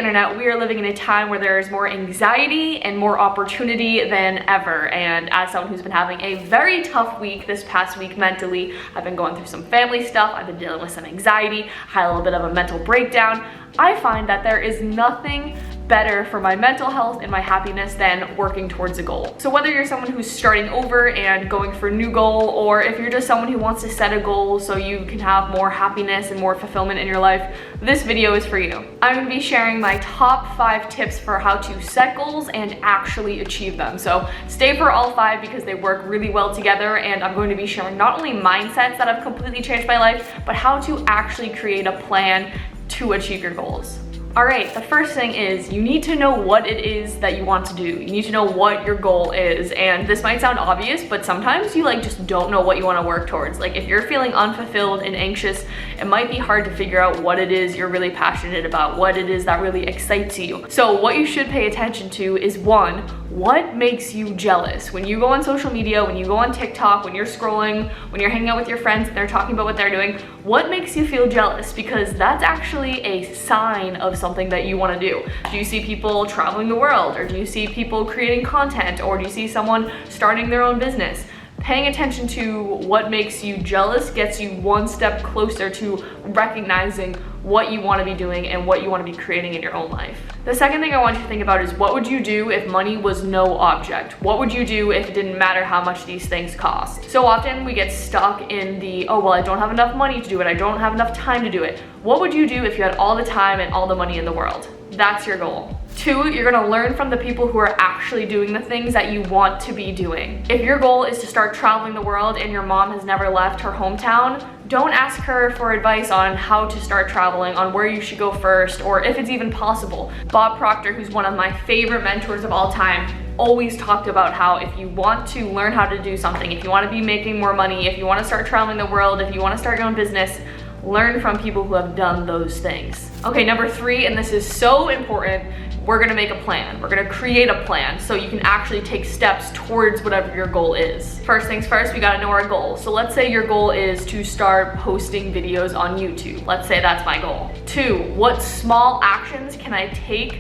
internet, we are living in a time where there is more anxiety and more opportunity than ever. And as someone who's been having a very tough week this past week mentally, I've been going through some family stuff, I've been dealing with some anxiety, had a little bit of a mental breakdown. I find that there is nothing better for my mental health and my happiness than working towards a goal. So whether you're someone who's starting over and going for a new goal, or if you're just someone who wants to set a goal so you can have more happiness and more fulfillment in your life, this video is for you. I'm going to be sharing my top 5 tips for how to set goals and actually achieve them. So stay for all 5 because they work really well together, and I'm going to be sharing not only mindsets that have completely changed my life, but how to actually create a plan to achieve your goals. All right, the first thing is you need to know what it is that you want to do. You need to know what your goal is. And this might sound obvious, but sometimes you just don't know what you want to work towards. Like if you're feeling unfulfilled and anxious, it might be hard to figure out what it is you're really passionate about, what it is that really excites you. So what you should pay attention to is 1, what makes you jealous? When you go on social media, when you go on TikTok, when you're scrolling, when you're hanging out with your friends and they're talking about what they're doing, what makes you feel jealous? Because that's actually a sign of something that you want to do. Do you see people traveling the world, or do you see people creating content, or do you see someone starting their own business? Paying attention to what makes you jealous gets you one step closer to recognizing what you want to be doing and what you want to be creating in your own life. The second thing I want you to think about is, what would you do if money was no object? What would you do if it didn't matter how much these things cost? So often we get stuck in the, oh, well, I don't have enough money to do it, I don't have enough time to do it. What would you do if you had all the time and all the money in the world? That's your goal. 2, you're gonna learn from the people who are actually doing the things that you want to be doing. If your goal is to start traveling the world and your mom has never left her hometown, don't ask her for advice on how to start traveling, on where you should go first, or if it's even possible. Bob Proctor, who's one of my favorite mentors of all time, always talked about how if you want to learn how to do something, if you want to be making more money, if you want to start traveling the world, if you want to start your own business, learn from people who have done those things. Okay, number 3, and this is so important, we're gonna make a plan. We're gonna create a plan so you can actually take steps towards whatever your goal is. First things first, we gotta know our goal. So let's say your goal is to start posting videos on YouTube. Let's say that's my goal. 2, what small actions can I take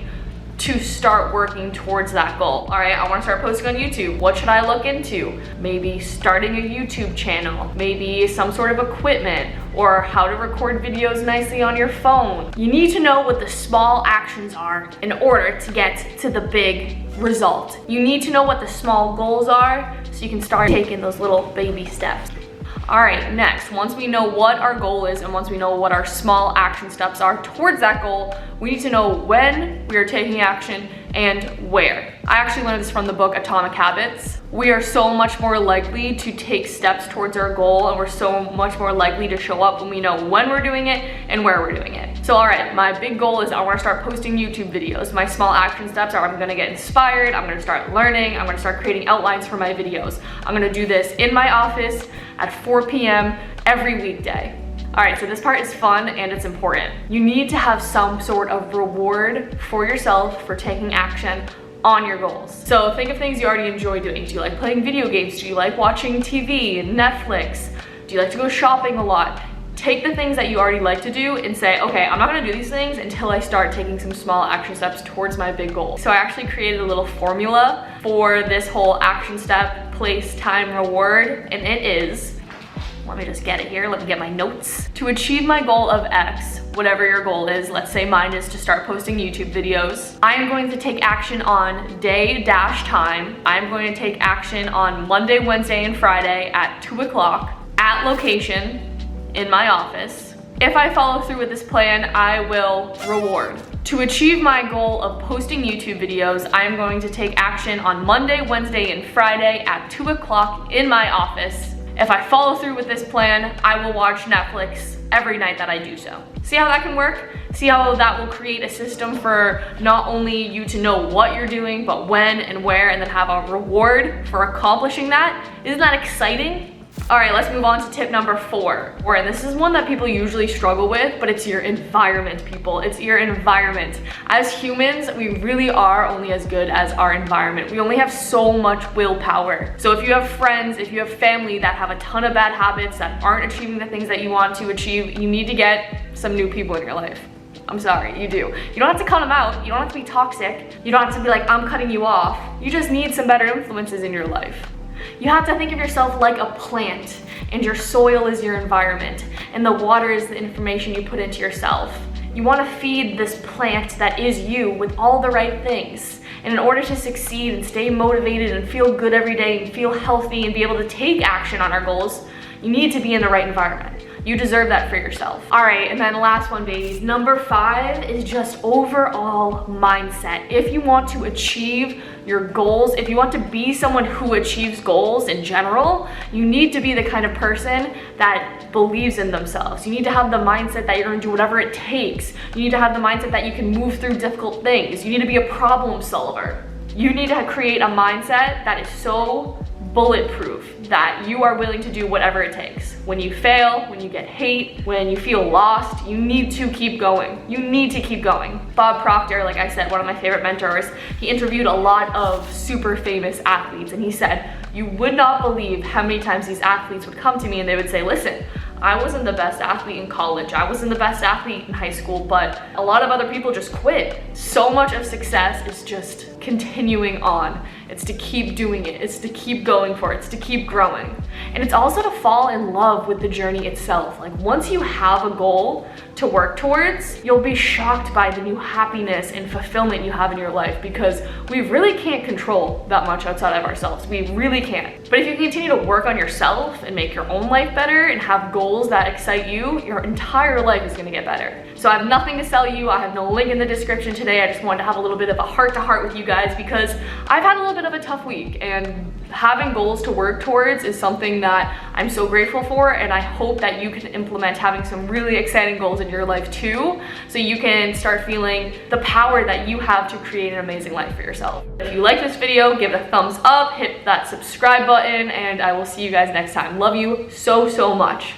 to start working towards that goal? All right, I want to start posting on YouTube. What should I look into? Maybe starting a YouTube channel, maybe some sort of equipment, or how to record videos nicely on your phone. You need to know what the small actions are in order to get to the big result. You need to know what the small goals are so you can start taking those little baby steps. All right, next, once we know what our goal is and once we know what our small action steps are towards that goal, we need to know when we are taking action and where. I actually learned this from the book Atomic Habits. We are so much more likely to take steps towards our goal, and we're so much more likely to show up when we know when we're doing it and where we're doing it. So all right, my big goal is I want to start posting YouTube videos. My small action steps are I'm going to get inspired, I'm going to start learning, I'm going to start creating outlines for my videos. I'm going to do this in my office at 4 p.m. every weekday. All right, so this part is fun and it's important. You need to have some sort of reward for yourself for taking action on your goals. So think of things you already enjoy doing. Do you like playing video games? Do you like watching TV, Netflix? Do you like to go shopping a lot? Take the things that you already like to do and say, okay, I'm not gonna do these things until I start taking some small action steps towards my big goal. So I actually created a little formula for this whole action step, place, time, reward, and it is, let me just get it here, let me get my notes. To achieve my goal of X, whatever your goal is, let's say mine is to start posting YouTube videos, I am going to take action on day-time. I'm going to take action on Monday, Wednesday, and Friday at 2 o'clock at location in my office. If I follow through with this plan, I will reward. To achieve my goal of posting YouTube videos, I am going to take action on Monday, Wednesday, and Friday at 2 o'clock in my office. If I follow through with this plan, I will watch Netflix every night that I do so. See how that can work? See how that will create a system for not only you to know what you're doing, but when and where, and then have a reward for accomplishing that? Isn't that exciting? All right, let's move on to tip number 4. And this is one that people usually struggle with, but it's your environment, people. It's your environment. As humans, we really are only as good as our environment. We only have so much willpower. So if you have friends, if you have family that have a ton of bad habits, that aren't achieving the things that you want to achieve, you need to get some new people in your life. I'm sorry, you do. You don't have to cut them out. You don't have to be toxic. You don't have to be like, I'm cutting you off. You just need some better influences in your life. You have to think of yourself like a plant, and your soil is your environment, and the water is the information you put into yourself. You want to feed this plant that is you with all the right things. And in order to succeed and stay motivated and feel good every day and feel healthy and be able to take action on our goals, you need to be in the right environment. You deserve that for yourself. All right, and then last one, babies. Number 5 is just overall mindset. If you want to achieve your goals, if you want to be someone who achieves goals in general, you need to be the kind of person that believes in themselves. You need to have the mindset that you're gonna do whatever it takes. You need to have the mindset that you can move through difficult things. You need to be a problem solver. You need to create a mindset that is so bulletproof that you are willing to do whatever it takes. When you fail, when you get hate, when you feel lost, you need to keep going. You need to keep going. Bob Proctor, like I said, one of my favorite mentors, he interviewed a lot of super famous athletes, and he said, you would not believe how many times these athletes would come to me and they would say, listen, I wasn't the best athlete in college, I wasn't the best athlete in high school, but a lot of other people just quit. So much of success is just continuing on. It's to keep doing it, it's to keep going for it, it's to keep growing. And it's also to fall in love with the journey itself. Like once you have a goal to work towards, you'll be shocked by the new happiness and fulfillment you have in your life, because we really can't control that much outside of ourselves. We really can't. But if you continue to work on yourself and make your own life better and have goals that excite you, your entire life is gonna get better. So I have nothing to sell you. I have no link in the description today. I just wanted to have a little bit of a heart-to-heart with you guys because I've had a little bit of a tough week, and having goals to work towards is something that I'm so grateful for, and I hope that you can implement having some really exciting goals in your life too, so you can start feeling the power that you have to create an amazing life for yourself. If you like this video, give it a thumbs up, hit that subscribe button, and I will see you guys next time. Love you so, so much.